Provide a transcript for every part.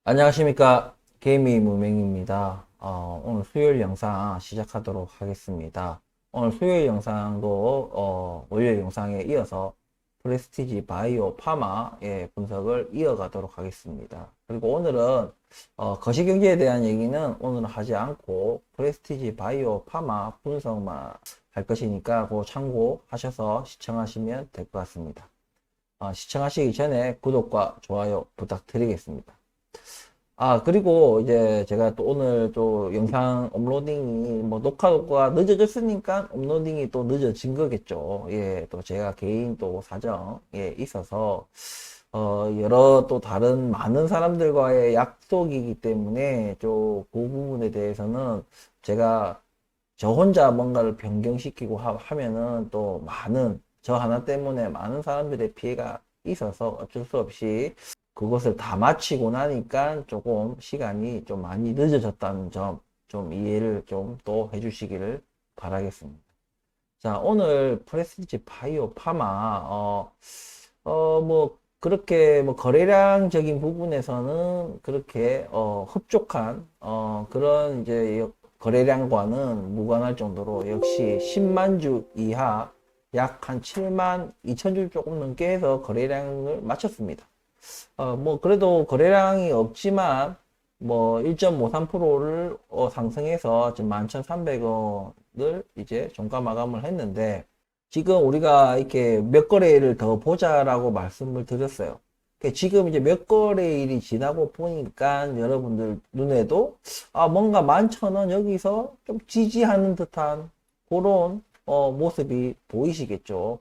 안녕하십니까. 개미 무맹입니다. 오늘 수요일 영상 시작하도록 하겠습니다. 오늘 수요일 영상도 월요일 영상에 이어서 프레스티지 바이오 파마의 분석을 이어가도록 하겠습니다. 그리고 오늘은 거시경제에 대한 얘기는 오늘은 하지 않고 프레스티지 바이오 파마 분석만 할 것이니까 그거 참고하셔서 시청하시면 될 것 같습니다. 시청하시기 전에 구독과 좋아요 부탁드리겠습니다. 그리고 이제 제가 또 오늘 또 영상 업로딩이 뭐 녹화가 늦어졌으니까 업로딩이 또 늦어진 거겠죠. 예, 또 제가 개인 또 사정에 있어서, 여러 또 다른 많은 사람들과의 약속이기 때문에 그 부분에 대해서는 제가 저 혼자 뭔가를 변경시키고 하면은 또 저 하나 때문에 많은 사람들의 피해가 있어서 어쩔 수 없이 그것을 다 마치고 나니까 조금 시간이 좀 많이 늦어졌다는 점 좀 이해를 좀 또 해주시기를 바라겠습니다. 자, 오늘 프레스티지 바이오 파마, 뭐, 그렇게 뭐 거래량적인 부분에서는 그렇게, 흡족한, 그런 이제 거래량과는 무관할 정도로 역시 10만 주 이하 약 한 7만 2천 주 조금 넘게 해서 거래량을 마쳤습니다. 뭐, 그래도 거래량이 없지만, 뭐, 1.53%를 상승해서 지금 11,300원을 이제 종가 마감을 했는데, 지금 우리가 이렇게 몇 거래일을 더 보자라고 말씀을 드렸어요. 지금 이제 몇 거래일이 지나고 보니까 여러분들 눈에도, 뭔가 11,000원 여기서 좀 지지하는 듯한 그런, 모습이 보이시겠죠.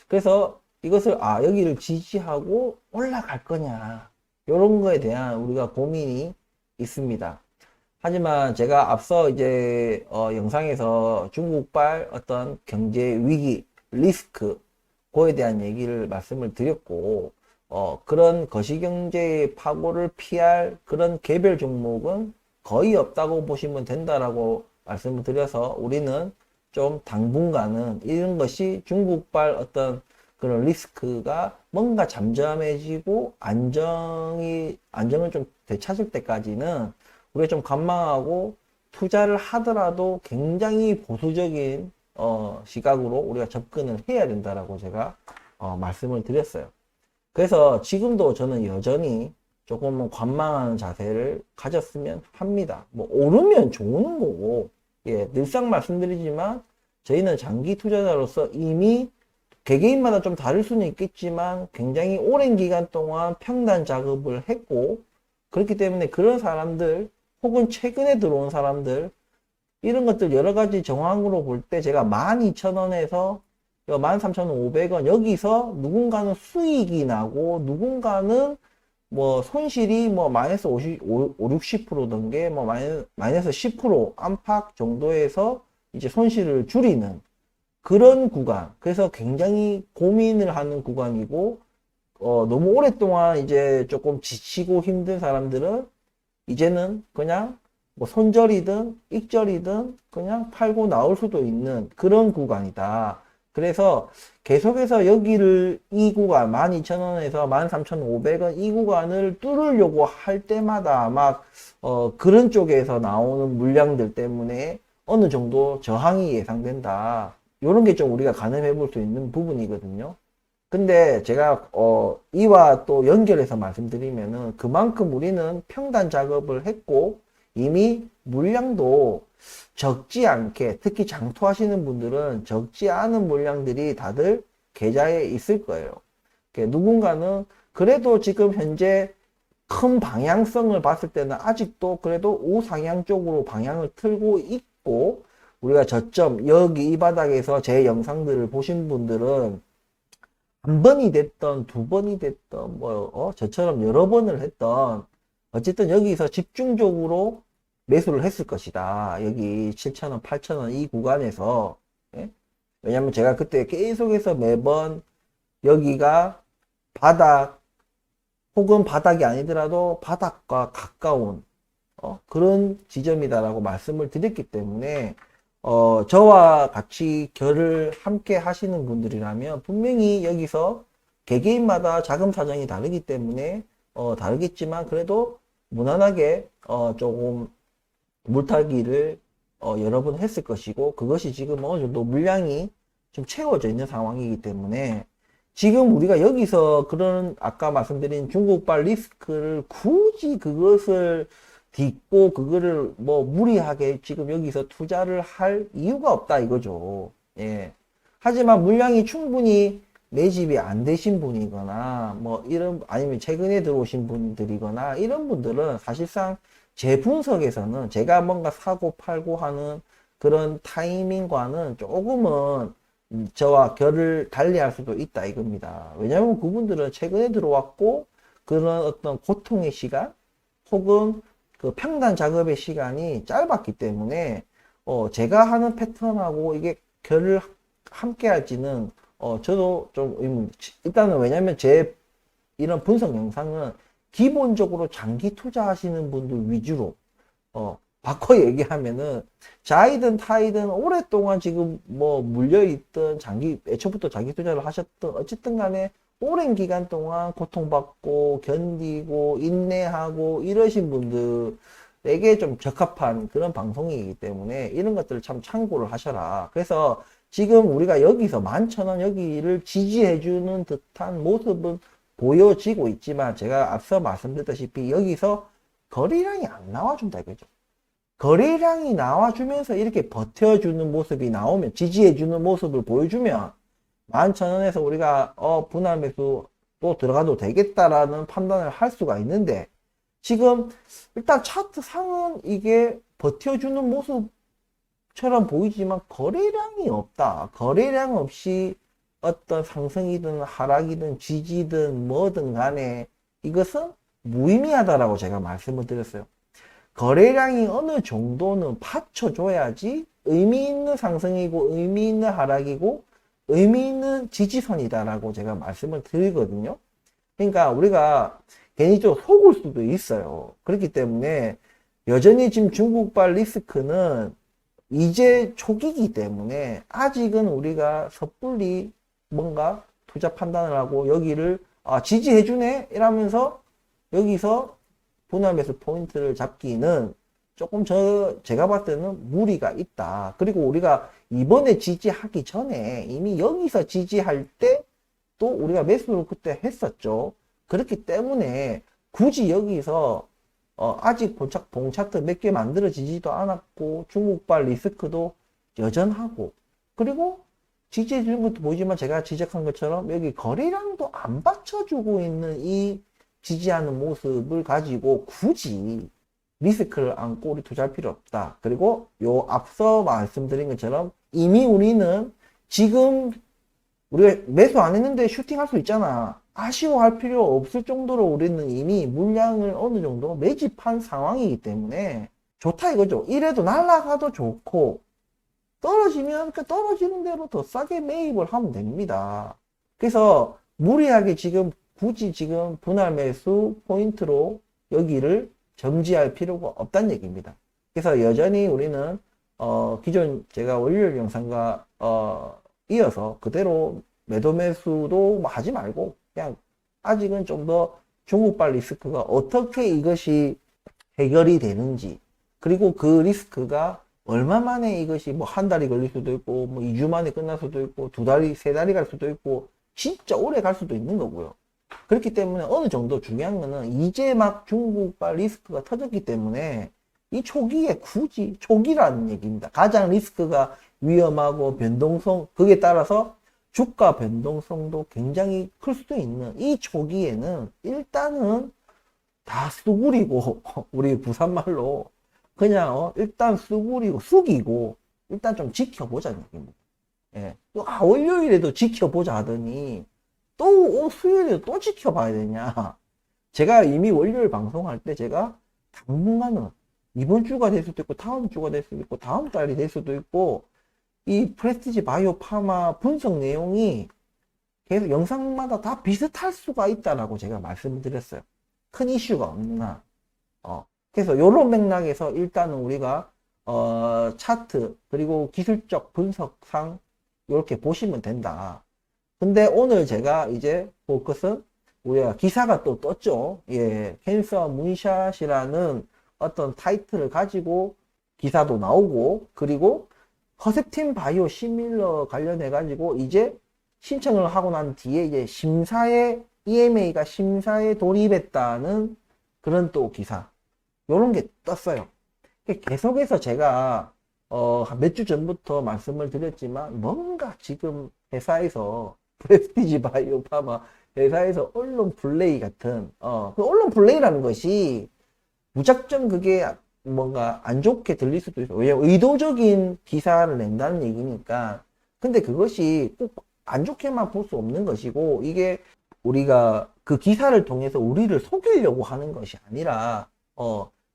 그래서 이것을 여기를 지지하고 올라갈 거냐 이런 거에 대한 우리가 고민이 있습니다. 하지만 제가 앞서 이제 영상에서 중국발 어떤 경제 위기 리스크 그에 대한 얘기를 말씀을 드렸고 그런 거시경제의 파고를 피할 그런 개별 종목은 거의 없다고 보시면 된다라고 말씀을 드려서 우리는 좀 당분간은 이런 것이 중국발 어떤 그런 리스크가 뭔가 잠잠해지고 안정을 좀 되찾을 때까지는 우리가 좀 관망하고 투자를 하더라도 굉장히 보수적인 시각으로 우리가 접근을 해야 된다라고 제가 말씀을 드렸어요. 그래서 지금도 저는 여전히 조금 관망하는 자세를 가졌으면 합니다. 뭐 오르면 좋은 거고, 예, 늘상 말씀드리지만 저희는 장기 투자자로서 이미 개개인마다 좀 다를 수는 있겠지만 굉장히 오랜 기간 동안 평단 작업을 했고, 그렇기 때문에 그런 사람들 혹은 최근에 들어온 사람들 이런 것들 여러 가지 정황으로 볼 때 제가 12,000원에서 13,500원 여기서 누군가는 수익이 나고 누군가는 뭐 손실이 뭐 마이너스 50, 5, 60%던 게 뭐 마이너스 10% 안팎 정도에서 이제 손실을 줄이는 그런 구간. 그래서 굉장히 고민을 하는 구간이고, 너무 오랫동안 이제 조금 지치고 힘든 사람들은 이제는 그냥 뭐 손절이든 익절이든 그냥 팔고 나올 수도 있는 그런 구간이다. 그래서 계속해서 여기를 이 구간 12,000원에서 13,500원 이 구간을 뚫으려고 할 때마다 막 그런 쪽에서 나오는 물량들 때문에 어느 정도 저항이 예상된다. 이런 게 좀 우리가 가늠해 볼 수 있는 부분이거든요. 근데 제가 이와 또 연결해서 말씀드리면은 그만큼 우리는 평단 작업을 했고 이미 물량도 적지 않게 특히 장투하시는 분들은 적지 않은 물량들이 다들 계좌에 있을 거예요. 누군가는 그래도 지금 현재 큰 방향성을 봤을 때는 아직도 그래도 우상향 쪽으로 방향을 틀고 있고 우리가 저점 여기 이 바닥에서 제 영상들을 보신 분들은 한 번이 됐던 두 번이 됐던 저처럼 여러 번을 했던 어쨌든 여기서 집중적으로 매수를 했을 것이다. 여기 7,000원, 8,000원 이 구간에서 예? 왜냐면 제가 그때 계속해서 매번 여기가 바닥 혹은 바닥이 아니더라도 바닥과 가까운 그런 지점이다라고 말씀을 드렸기 때문에 저와 같이 결을 함께 하시는 분들이라면 분명히 여기서 개개인마다 자금 사정이 다르기 때문에 다르겠지만 그래도 무난하게 조금 물타기를 여러 번 했을 것이고, 그것이 지금 어느 정도 물량이 좀 채워져 있는 상황이기 때문에 지금 우리가 여기서 그런 아까 말씀드린 중국발 리스크를 굳이 그것을 딛고 그거를 뭐 무리하게 지금 여기서 투자를 할 이유가 없다 이거죠. 예. 하지만 물량이 충분히 매집이 안 되신 분이거나 뭐 이런, 아니면 최근에 들어오신 분들이거나 이런 분들은 사실상 제 분석에서는 제가 뭔가 사고 팔고 하는 그런 타이밍과는 조금은 저와 결을 달리할 수도 있다 이겁니다. 왜냐하면 그분들은 최근에 들어왔고 그런 어떤 고통의 시간 혹은 그 평단 작업의 시간이 짧았기 때문에 제가 하는 패턴하고 이게 결을 함께 할지는 저도 좀 일단은, 왜냐면 제 이런 분석 영상은 기본적으로 장기 투자하시는 분들 위주로 바꿔 얘기하면은 자이든 타이든 오랫동안 지금 뭐 물려있던 애초부터 장기 투자를 하셨던 어쨌든 간에 오랜 기간 동안 고통받고 견디고 인내하고 이러신 분들에게 좀 적합한 그런 방송이기 때문에 이런 것들을 참 참고를 하셔라. 그래서 지금 우리가 여기서 11,000원 여기를 지지해주는 듯한 모습은 보여지고 있지만 제가 앞서 말씀드렸다시피 여기서 거래량이 안 나와준다 이거죠. 거래량이 나와주면서 이렇게 버텨주는 모습이 나오면, 지지해주는 모습을 보여주면 11,000원에서 우리가 분할 매수 또 들어가도 되겠다라는 판단을 할 수가 있는데, 지금 일단 차트 상은 이게 버텨주는 모습처럼 보이지만 거래량이 없다. 거래량 없이 어떤 상승이든 하락이든 지지든 뭐든 간에 이것은 무의미하다라고 제가 말씀을 드렸어요. 거래량이 어느 정도는 받쳐줘야지 의미 있는 상승이고 의미 있는 하락이고 의미 있는 지지선이다라고 제가 말씀을 드리거든요. 그러니까 우리가 괜히 좀 속을 수도 있어요. 그렇기 때문에 여전히 지금 중국발 리스크는 이제 초기이기 때문에 아직은 우리가 섣불리 뭔가 투자 판단을 하고 여기를 지지해주네 이러면서 여기서 분할 매수 포인트를 잡기는 조금 제가 봤을 때는 무리가 있다. 그리고 우리가 이번에 지지하기 전에 이미 여기서 지지할 때 또 우리가 매수를 그때 했었죠. 그렇기 때문에 굳이 여기서 아직 봉차트 몇 개 만들어지지도 않았고 중국발 리스크도 여전하고, 그리고 지지해 주는 것도 보이지만 제가 지적한 것처럼 여기 거래량도 안 받쳐주고 있는 이 지지하는 모습을 가지고 굳이 리스크를 안고 우리 투자할 필요 없다. 그리고 요 앞서 말씀드린 것처럼 이미 우리는 지금 우리가 매수 안 했는데 슈팅할 수 있잖아. 아쉬워할 필요 없을 정도로 우리는 이미 물량을 어느 정도 매집한 상황이기 때문에 좋다 이거죠. 이래도 날아가도 좋고 떨어지면 그 떨어지는 대로 더 싸게 매입을 하면 됩니다. 그래서 무리하게 지금 굳이 지금 분할 매수 포인트로 여기를 정지할 필요가 없다는 얘기입니다. 그래서 여전히 우리는 기존 제가 월요일 영상과 이어서 그대로 매도 매수도 하지 말고 그냥 아직은 좀 더 중국발 리스크가 어떻게 이것이 해결이 되는지, 그리고 그 리스크가 얼마 만에 이것이 뭐 한 달이 걸릴 수도 있고 뭐 2주 만에 끝날 수도 있고 2달이 3달이 갈 수도 있고 진짜 오래 갈 수도 있는 거고요. 그렇기 때문에 어느 정도 중요한 거는 이제 막 중국발 리스크가 터졌기 때문에 이 초기에 굳이, 초기라는 얘기입니다. 가장 리스크가 위험하고 변동성, 그에 따라서 주가 변동성도 굉장히 클 수도 있는 이 초기에는 일단은 다 쑥으리고 우리 부산말로 그냥 일단 쑥으리고 숙이고 일단 좀 지켜보자는 얘기입니다. 예. 월요일에도 지켜보자 하더니 또 수요일에도 또 지켜봐야 되냐. 제가 이미 월요일 방송할 때 제가 당분간은 이번 주가 될 수도 있고 다음 주가 될 수도 있고 다음 달이 될 수도 있고 이 프레스티지 바이오 파마 분석 내용이 계속 영상마다 다 비슷할 수가 있다라고 제가 말씀을 드렸어요. 큰 이슈가 없는 한. 그래서 이런 맥락에서 일단은 우리가 차트 그리고 기술적 분석상 이렇게 보시면 된다. 근데 오늘 제가 이제 볼 것은 우리가 기사가 또 떴죠. 예, 캔서 문샷이라는 어떤 타이틀을 가지고 기사도 나오고, 그리고 허셉틴 바이오 시밀러 관련해 가지고 이제 신청을 하고 난 뒤에 이제 EMA가 심사에 돌입했다는 그런 또 기사, 요런 게 떴어요. 계속해서 제가 몇 주 전부터 말씀을 드렸지만, 뭔가 지금 회사에서 프레스티지 바이오 파마 회사에서 언론 플레이 같은 그 언론 플레이라는 것이 무작정 그게 뭔가 안 좋게 들릴 수도 있어요. 왜냐면 의도적인 기사를 낸다는 얘기니까. 근데 그것이 꼭 안 좋게만 볼 수 없는 것이고, 이게 우리가 그 기사를 통해서 우리를 속이려고 하는 것이 아니라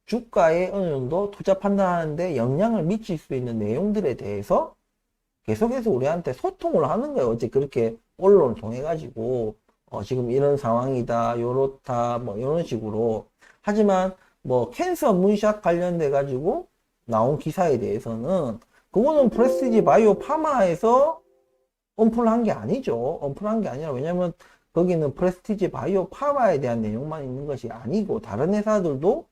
주가에 어느 정도 투자 판단하는데 영향을 미칠 수 있는 내용들에 대해서 계속해서 우리한테 소통을 하는 거예요. 어째 그렇게 언론을 통해 가지고 지금 이런 상황이다, 요렇다, 뭐 이런 식으로. 하지만 뭐 캔서 문샷 관련돼 가지고 나온 기사에 대해서는 그거는 프레스티지 바이오 파마에서 언플한 게 아니죠. 언플한 게 아니라, 왜냐면 거기는 프레스티지 바이오 파마에 대한 내용만 있는 것이 아니고 다른 회사들도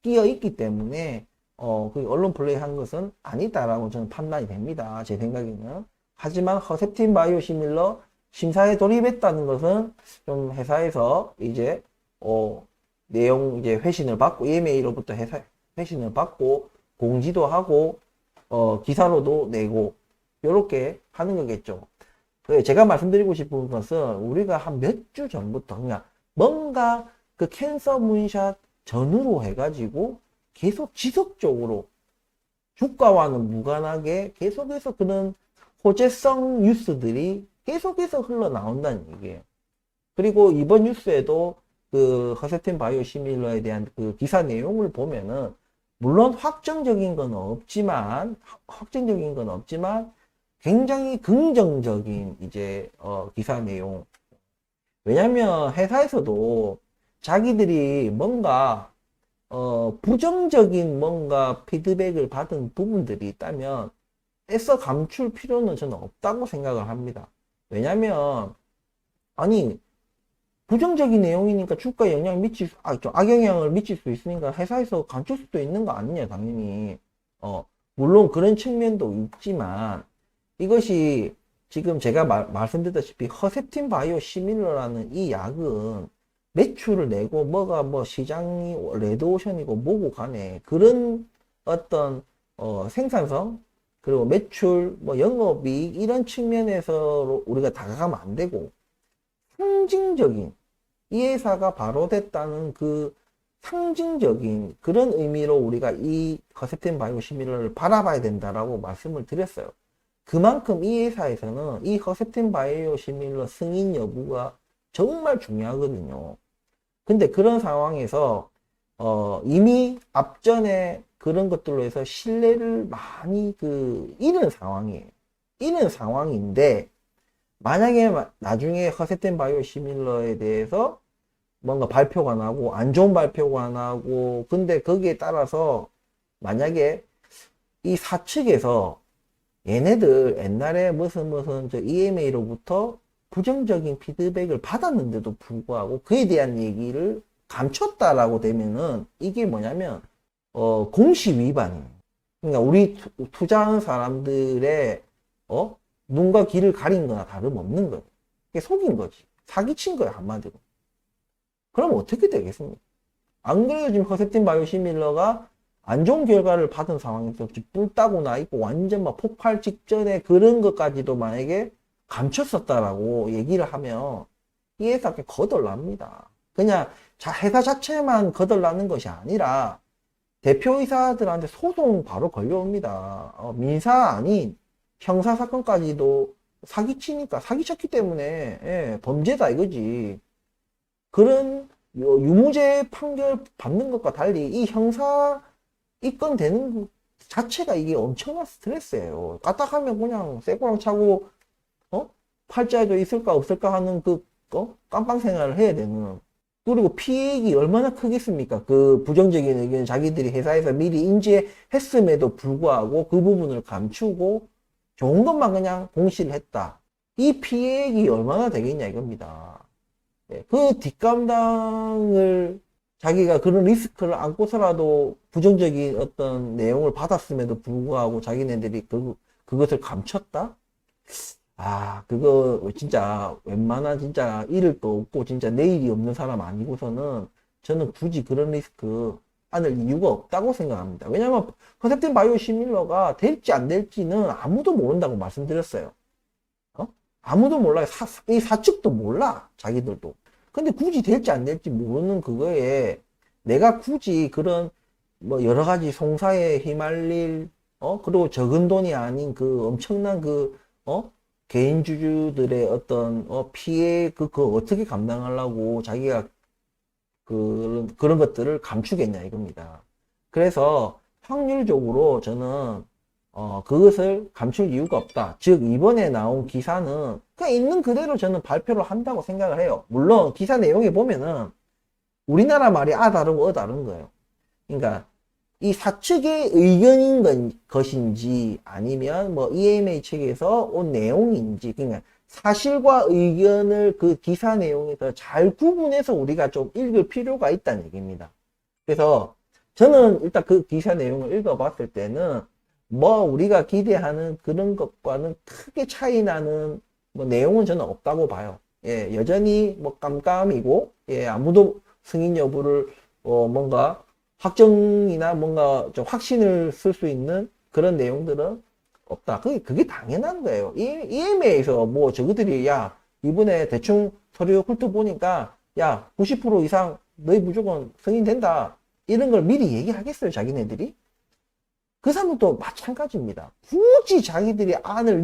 끼어 있기 때문에 그 언론 플레이 한 것은 아니다라고 저는 판단이 됩니다. 제 생각에는. 하지만 허셉틴 바이오 시밀러 심사에 돌입했다는 것은 좀 회사에서 이제 내용 이제 회신을 받고, EMA로부터 회신을 받고 공지도 하고 기사로도 내고 요렇게 하는 거겠죠. 제가 말씀드리고 싶은 것은 우리가 한 몇 주 전부터 그냥 뭔가 그 캔서 문샷 전후로 해가지고 계속 지속적으로 주가와는 무관하게 계속해서 그런 호재성 뉴스들이 계속해서 흘러나온다는 얘기예요. 그리고 이번 뉴스에도 그 허셉틴 바이오 시밀러에 대한 그 기사 내용을 보면은, 물론 확정적인 건 없지만 굉장히 긍정적인 이제 기사 내용. 왜냐면 회사에서도 자기들이 뭔가 부정적인 뭔가 피드백을 받은 부분들이 있다면 애써 감출 필요는 저는 없다고 생각을 합니다. 왜냐면 아니, 부정적인 내용이니까 주가에 영향을 악영향을 미칠 수 있으니까 회사에서 감출 수도 있는 거 아니냐, 당연히. 물론 그런 측면도 있지만, 이것이 지금 제가 말씀드렸다시피 허셉틴 바이오 시밀러라는 이 약은 매출을 내고 뭐가 뭐 시장이 레드오션이고 뭐고 간에 그런 어떤 생산성, 그리고 매출, 뭐 영업이익 이런 측면에서 우리가 다가가면 안 되고, 상징적인, 이 회사가 바로 됐다는 그 상징적인 그런 의미로 우리가 이 허셉틴 바이오 시밀러를 바라봐야 된다라고 말씀을 드렸어요. 그만큼 이 회사에서는 이 허셉틴 바이오 시밀러 승인 여부가 정말 중요하거든요. 근데 그런 상황에서 이미 앞전에 그런 것들로 해서 신뢰를 많이 잃은 상황이에요. 잃은 상황인데, 만약에 나중에 허셉틴 바이오 시밀러에 대해서 뭔가 발표가 나고 안 좋은 발표가 나고, 근데 거기에 따라서 만약에 이 사측에서 얘네들 옛날에 무슨 저 EMA로부터 부정적인 피드백을 받았는데도 불구하고 그에 대한 얘기를 감췄다라고 되면은 이게 뭐냐면 공시 위반이에요. 그러니까 우리 투자하는 사람들의 눈과 귀를 가린 거나 다름없는 거예요. 이게 속인 거지. 사기친 거야, 한마디로. 그럼 어떻게 되겠습니까? 안 그래도 지금 허셉틴 바이오 시밀러가 안 좋은 결과를 받은 상황에서 뿔 따고 나 있고 완전 막 폭발 직전에 그런 것까지도 만약에 감췄었다라고 얘기를 하면 이 회사 거덜납니다. 그냥 회사 자체만 거덜나는 것이 아니라 대표이사들한테 소송 바로 걸려옵니다. 민사 아닌 형사사건까지도 사기쳤기 때문에, 예, 범죄다 이거지. 그런 유무죄 판결 받는 것과 달리 이 형사 입건 되는 것 자체가 이게 엄청난 스트레스예요. 까딱하면 그냥 쇠고랑 차고 팔자에도 있을까 없을까 하는 깜빵 생활을 해야 되는. 그리고 피해액이 얼마나 크겠습니까? 그 부정적인 의견 자기들이 회사에서 미리 인지했음에도 불구하고 그 부분을 감추고 좋은 것만 그냥 공시를 했다. 이 피해액이 얼마나 되겠냐 이겁니다. 예, 그 뒷감당을 자기가 그런 리스크를 안고서라도 부정적인 어떤 내용을 받았음에도 불구하고 자기네들이 그것을 감췄다? 아, 그거 진짜 웬만한 진짜 이를도 없고 진짜 내일이 없는 사람 아니고서는 저는 굳이 그런 리스크 안을 이유가 없다고 생각합니다. 왜냐면 컨셉팅 바이오 시밀러가 될지 안 될지는 아무도 모른다고 말씀드렸어요. 어? 아무도 몰라요. 이 사측도 몰라. 자기들도. 근데 굳이 될지 안 될지 모르는 그거에 내가 굳이 그런 뭐 여러 가지 송사에 휘말릴 그리고 적은 돈이 아닌 그 엄청난 개인주주들의 어떤 피해 그거 어떻게 감당하려고 자기가 그런 것들을 감추겠냐 이겁니다. 그래서 확률적으로 저는 그것을 감출 이유가 없다. 즉 이번에 나온 기사는 그냥 있는 그대로 저는 발표를 한다고 생각을 해요. 물론 기사 내용에 보면은 우리나라 말이 다르고 다른 거예요. 그러니까 이 사측의 의견인 것인지 아니면 뭐 EMA 측에서 온 내용인지 그러니까 사실과 의견을 그 기사 내용에서 잘 구분해서 우리가 좀 읽을 필요가 있다는 얘기입니다. 그래서 저는 일단 그 기사 내용을 읽어봤을 때는 뭐 우리가 기대하는 그런 것과는 크게 차이 나는 뭐 내용은 저는 없다고 봐요. 예, 여전히 뭐 깜깜이고 예, 아무도 승인 여부를 뭔가 확정이나 뭔가 좀 확신을 쓸 수 있는 그런 내용들은 없다. 그게 당연한 거예요. EMA에서 뭐 저그들이 야 이번에 대충 서류 훑어 보니까 야 90% 이상 너희 무조건 승인된다. 이런 걸 미리 얘기하겠어요, 자기네들이? 그 사람도 마찬가지입니다. 굳이 자기들이 아는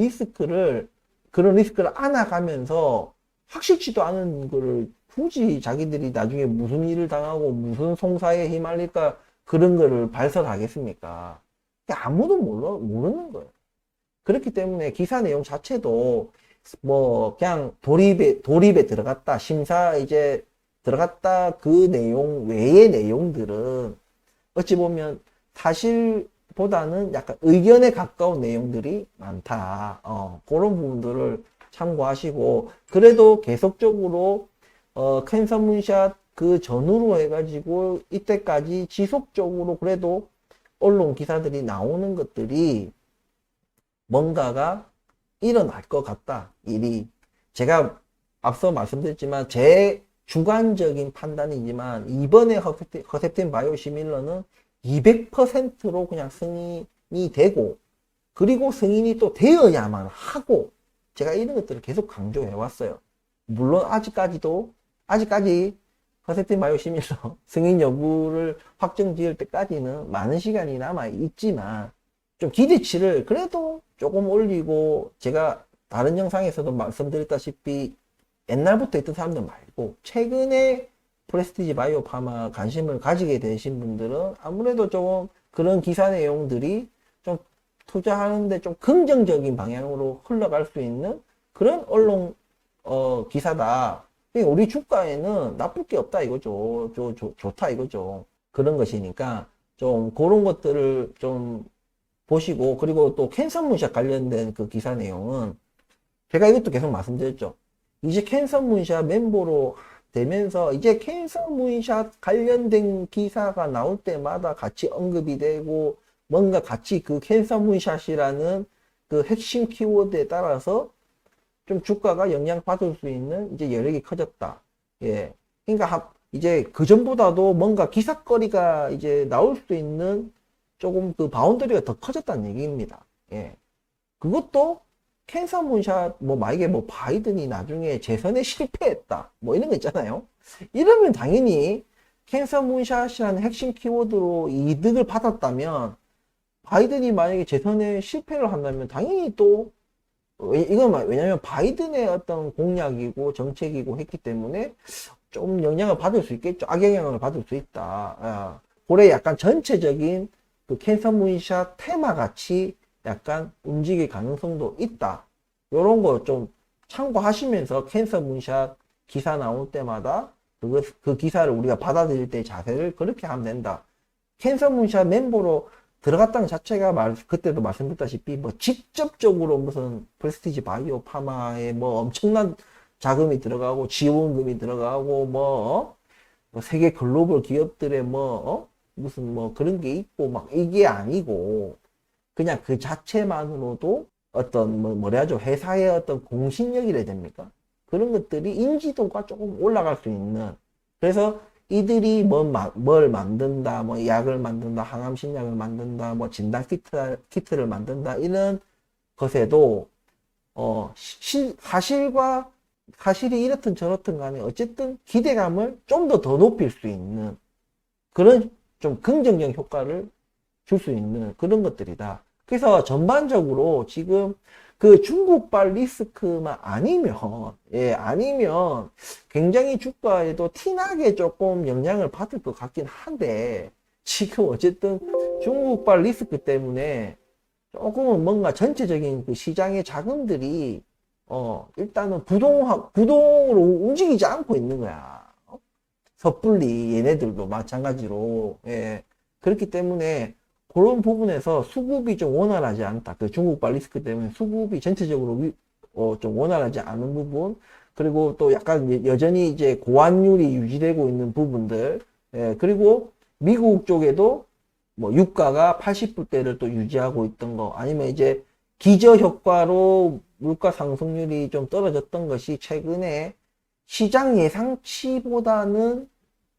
그런 리스크를 안아가면서 확실치도 않은 거를 굳이 자기들이 나중에 무슨 일을 당하고 무슨 송사에 휘말릴까 그런 거를 발설하겠습니까? 아무도 모르는 거예요. 그렇기 때문에 기사 내용 자체도 뭐 그냥 도립에 들어갔다, 심사 이제 들어갔다 그 내용 외의 내용들은 어찌 보면 사실보다는 약간 의견에 가까운 내용들이 많다. 그런 부분들을 참고하시고 그래도 계속적으로 캔서 문샷 그 전후로 해가지고 이때까지 지속적으로 그래도 언론 기사들이 나오는 것들이 뭔가가 일어날 것 같다. 일이 제가 앞서 말씀드렸지만 제 주관적인 판단이지만 이번에 허셉틴 바이오시밀러는 200%로 그냥 승인이 되고 그리고 승인이 또 되어야만 하고 제가 이런 것들을 계속 강조해 왔어요. 물론 아직까지 허셉틴 바이오시밀러 승인 여부를 확정 지을 때까지는 많은 시간이 남아 있지만 좀 기대치를 그래도 조금 올리고 제가 다른 영상에서도 말씀드렸다시피 옛날부터 있던 사람들 말고 최근에 프레스티지 바이오 파마 관심을 가지게 되신 분들은 아무래도 좀 그런 기사 내용들이 좀 투자하는데 좀 긍정적인 방향으로 흘러갈 수 있는 그런 언론 기사다. 우리 주가에는 나쁠 게 없다 이거죠. 좋다 이거죠. 그런 것이니까 좀 그런 것들을 좀 보시고 그리고 또 캔서 문샷 관련된 그 기사 내용은 제가 이것도 계속 말씀드렸죠. 이제 캔서 문샷 멤버로 되면서 이제 캔서 문샷 관련된 기사가 나올 때마다 같이 언급이 되고 뭔가 같이 그 캔서 문샷이라는 그 핵심 키워드에 따라서 좀 주가가 영향받을 수 있는 이제 여력이 커졌다. 예. 그러니까 이제 그전보다도 뭔가 기사거리가 이제 나올 수 있는 조금 그 바운더리가 더 커졌다는 얘기입니다. 예. 그것도 캔서 문샷, 만약에 바이든이 나중에 재선에 실패했다. 이런 거 있잖아요. 이러면 당연히 캔서 문샷이라는 핵심 키워드로 이득을 받았다면 바이든이 만약에 재선에 실패를 한다면 당연히 또 이건 왜냐면 바이든의 어떤 공약이고 정책이고 했기 때문에 좀 영향을 받을 수 있겠죠. 악영향을 받을 수 있다. 올해 약간 전체적인 그 캔서 문샷 테마 같이 약간 움직일 가능성도 있다. 요런 거 좀 참고하시면서 캔서 문샷 기사 나올 때마다 그 기사를 우리가 받아들일 때 자세를 그렇게 하면 된다. 캔서 문샷 멤버로 들어갔다는 자체가 그때도 말씀드렸다시피 직접적으로 무슨 프레스티지 바이오 파마에 엄청난 자금이 들어가고 지원금이 들어가고 뭐 세계 글로벌 기업들의 무슨 뭐 그런 게 있고 막 이게 아니고 그냥 그 자체만으로도 어떤 뭐라 하죠? 회사의 어떤 공신력이라 해야 됩니까? 그런 것들이 인지도가 조금 올라갈 수 있는. 그래서 이들이 뭘 만든다, 뭐 약을 만든다, 항암신약을 만든다, 뭐 진단 키트를 만든다 이런 것에도 사실이 이렇든 저렇든 간에 어쨌든 기대감을 좀 더 높일 수 있는 그런 좀 긍정적 효과를 줄 수 있는 그런 것들이다. 그래서 전반적으로 지금 그 중국발 리스크만 아니면 굉장히 주가에도 티나게 조금 영향을 받을 것 같긴 한데 지금 어쨌든 중국발 리스크 때문에 조금은 뭔가 전체적인 그 시장의 자금들이 일단은 부동으로 움직이지 않고 있는 거야. 섣불리 얘네들도 마찬가지로. 예. 그렇기 때문에 그런 부분에서 수급이 좀 원활하지 않다. 그 중국발 리스크 때문에 수급이 전체적으로 좀 원활하지 않은 부분, 그리고 또 약간 여전히 이제 고환율이 유지되고 있는 부분들, 예. 그리고 미국 쪽에도 뭐 유가가 80불대를 또 유지하고 있던 거, 아니면 이제 기저 효과로 물가 상승률이 좀 떨어졌던 것이 최근에 시장 예상치보다는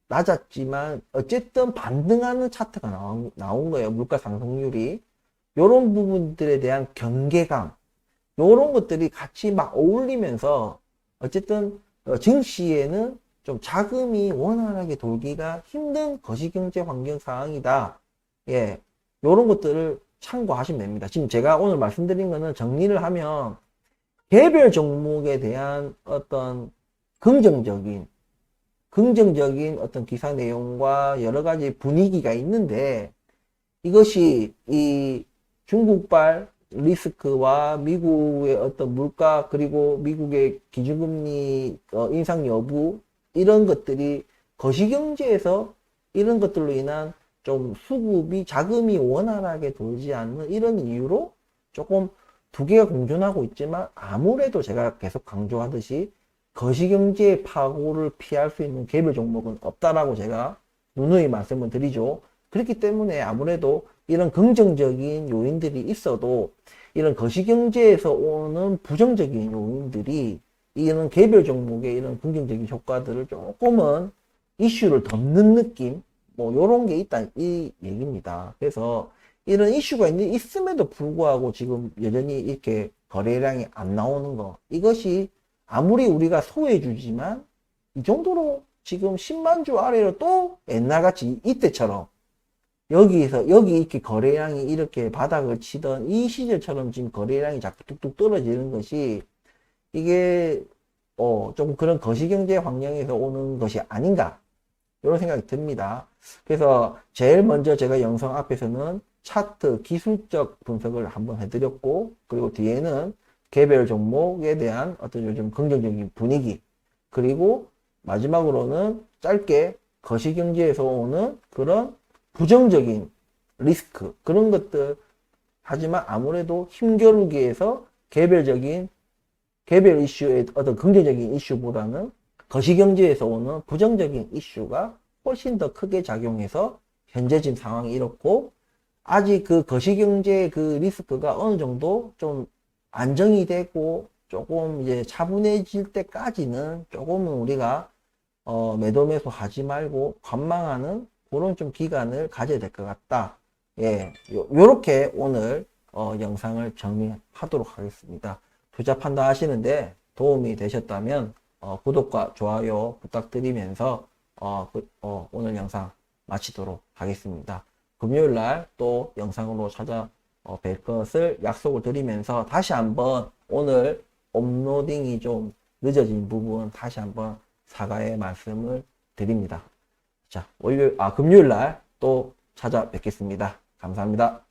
낮았지만 어쨌든 반등하는 차트가 나온 거예요. 물가 상승률이. 이런 부분들에 대한 경계감, 이런 것들이 같이 막 어울리면서 어쨌든 증시에는 좀 자금이 원활하게 돌기가 힘든 거시경제 환경 상황이다. 예, 이런 것들을 참고하시면 됩니다. 지금 제가 오늘 말씀드린 거는 정리를 하면 개별 종목에 대한 어떤 긍정적인 어떤 기사 내용과 여러 가지 분위기가 있는데, 이것이 이 중국발 리스크와 미국의 어떤 물가, 그리고 미국의 기준금리 인상 여부, 이런 것들이 거시경제에서 이런 것들로 인한 좀 수급이, 자금이 원활하게 돌지 않는 이런 이유로 조금 두 개가 공존하고 있지만, 아무래도 제가 계속 강조하듯이 거시경제의 파고를 피할 수 있는 개별 종목은 없다라고 제가 누누이 말씀을 드리죠. 그렇기 때문에 아무래도 이런 긍정적인 요인들이 있어도 이런 거시경제에서 오는 부정적인 요인들이 이런 개별 종목의 이런 긍정적인 효과들을 조금은 이슈를 덮는 느낌, 뭐 요런 게 있다 이 얘기입니다. 그래서 이런 이슈가 있음에도 불구하고 지금 여전히 이렇게 거래량이 안 나오는 거, 이것이 아무리 우리가 소외주지만 이 정도로 지금 10만 주 아래로 또 옛날같이 이때처럼 여기 이렇게 거래량이 이렇게 바닥을 치던 이 시절처럼 지금 거래량이 자꾸 뚝뚝 떨어지는 것이 이게 좀 그런 거시경제 환경에서 오는 것이 아닌가, 이런 생각이 듭니다. 그래서 제일 먼저 제가 영상 앞에서는 차트 기술적 분석을 한번 해드렸고, 그리고 뒤에는 개별 종목에 대한 어떤 요즘 긍정적인 분위기, 그리고 마지막으로는 짧게 거시경제에서 오는 그런 부정적인 리스크, 그런 것들. 하지만 아무래도 힘겨루기에서 개별 이슈의 어떤 긍정적인 이슈보다는 거시경제에서 오는 부정적인 이슈가 훨씬 더 크게 작용해서 현재 지금 상황이 이렇고, 아직 그 거시경제 그 리스크가 어느 정도 좀 안정이 되고 조금 이제 차분해질 때까지는 조금은 우리가 매도 매수 하지 말고 관망하는 그런 좀 기간을 가져야 될 것 같다. 예, 요렇게 오늘 영상을 정리하도록 하겠습니다. 투자 판단 하시는데 도움이 되셨다면 구독과 좋아요 부탁드리면서 오늘 영상 마치도록 하겠습니다. 금요일날 또 영상으로 뵐 것을 약속을 드리면서 다시 한번 오늘 업로딩이 좀 늦어진 부분 다시 한번 사과의 말씀을 드립니다. 자, 금요일날 또 찾아뵙겠습니다. 감사합니다.